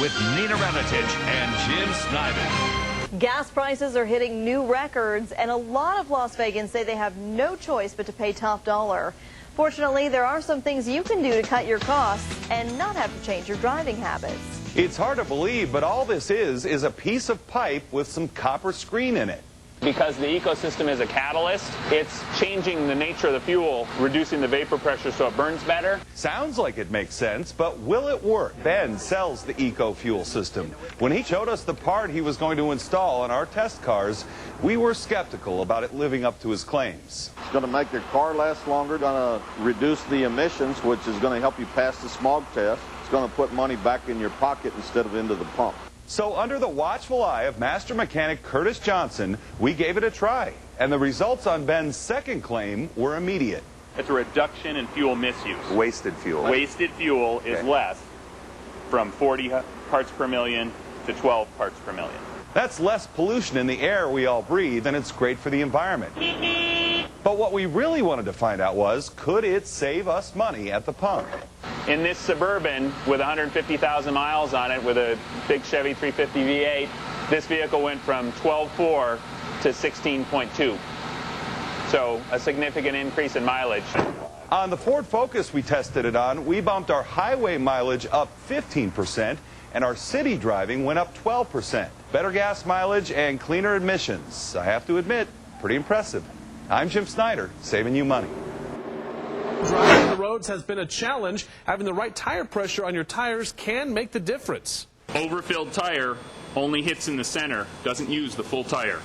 with Nina Ramitich and Jim Snyder. Gas prices are hitting new records, and a lot of Las Vegans say they have no choice but to pay top dollar. Fortunately, there are some things you can do to cut your costs and not have to change your driving habits. It's hard to believe, but all this is a piece of pipe with some copper screen in it. Because the ecosystem is a catalyst, it's changing the nature of the fuel, reducing the vapor pressure so it burns better. Sounds like it makes sense, but will it work? Ben sells the eco-fuel system. When he showed us the part he was going to install on our test cars, we were skeptical about it living up to his claims. It's going to make your car last longer, going to reduce the emissions, which is going to help you pass the smog test. It's going to put money back in your pocket instead of into the pump. So under the watchful eye of master mechanic Kurtis Johnson, we gave it a try. And the results on Ben's second claim were immediate. It's a reduction in fuel misuse. Wasted fuel. Wasted fuel is less, from 40 parts per million to 12 parts per million. That's less pollution in the air we all breathe, and it's great for the environment. But what we really wanted to find out was, could it save us money at the pump? In this Suburban with 150,000 miles on it with a big Chevy 350 V8, this vehicle went from 12.4 to 16.2. So a significant increase in mileage. On the Ford Focus we tested it on, we bumped our highway mileage up 15%, and our city driving went up 12%. Better gas mileage and cleaner emissions. I have to admit, pretty impressive. I'm Jim Snyder, saving you money. Driving the roads has been a challenge. Having the right tire pressure on your tires can make the difference. Overfilled tire only hits in the center, doesn't use the full tire.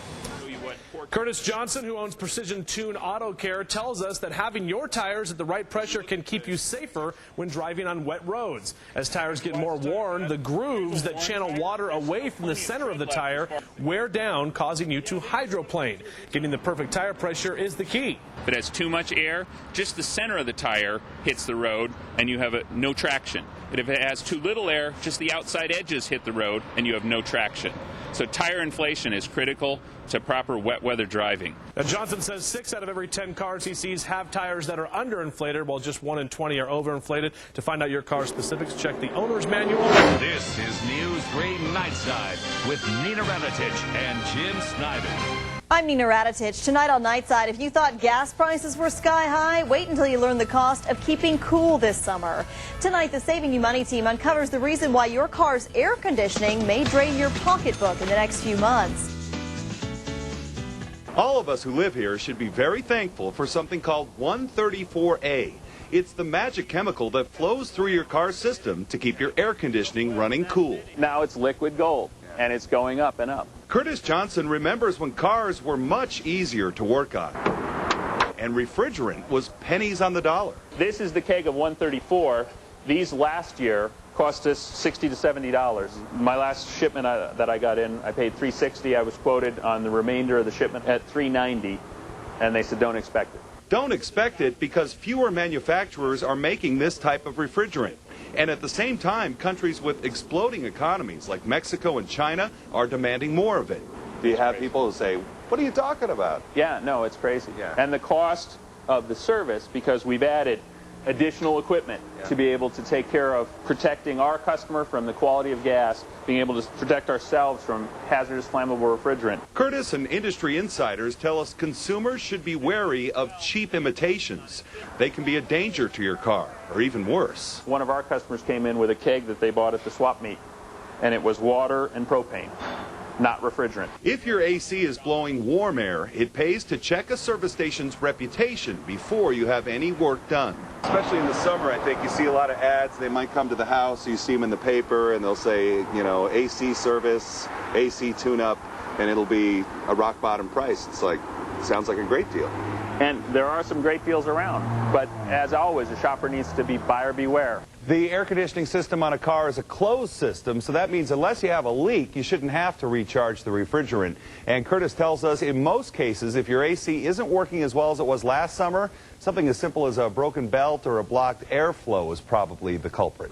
Kurtis Johnson, who owns Precision Tune Auto Care, tells us that having your tires at the right pressure can keep you safer when driving on wet roads. As tires get more worn, the grooves that channel water away from the center of the tire wear down, causing you to hydroplane. Getting the perfect tire pressure is the key. If it has too much air, just the center of the tire hits the road and you have no traction. But if it has too little air, just the outside edges hit the road and you have no traction. So tire inflation is critical to proper wet weather driving. Now, Johnson says 6 out of every 10 cars he sees have tires that are underinflated, while just 1 in 20 are overinflated. To find out your car's specifics, check the owner's manual. This is News 3 Nightside with Nina Ramitich and Jim Snyder. I'm Nina Ramitich. Tonight on Nightside, if you thought gas prices were sky high, wait until you learn the cost of keeping cool this summer. Tonight, the Saving You Money team uncovers the reason why your car's air conditioning may drain your pocketbook in the next few months. All of us who live here should be very thankful for something called 134A. It's the magic chemical that flows through your car system to keep your air conditioning running cool. Now it's liquid gold, and it's going up and up. Kurtis Johnson remembers when cars were much easier to work on, and refrigerant was pennies on the dollar. This is the keg of 134. These last year cost us $60 to $70. My last shipment that I got in, I paid $360. I was quoted on the remainder of the shipment at $390, and they said don't expect it. Don't expect it because fewer manufacturers are making this type of refrigerant. And at the same time, countries with exploding economies like Mexico and China are demanding more of it. Do you have people who say, what are you talking about? Yeah, no, it's crazy. Yeah. And the cost of the service, because we've added additional equipment to be able to take care of protecting our customer from the quality of gas, being able to protect ourselves from hazardous flammable refrigerant. Kurtis and industry insiders tell us consumers should be wary of cheap imitations. They can be a danger to your car, or even worse. One of our customers came in with a keg that they bought at the swap meet, and it was water and propane, not refrigerant. If your AC is blowing warm air, it pays to check a service station's reputation before you have any work done. Especially in the summer, I think you see a lot of ads. They might come to the house, you see them in the paper, and they'll say, you know, AC service, AC tune-up, and it'll be a rock-bottom price. It's like, sounds like a great deal. And there are some great deals around, but as always, a shopper needs to be buyer beware. The air conditioning system on a car is a closed system, so that means unless you have a leak, you shouldn't have to recharge the refrigerant. And Kurtis tells us in most cases, if your AC isn't working as well as it was last summer, something as simple as a broken belt or a blocked airflow is probably the culprit.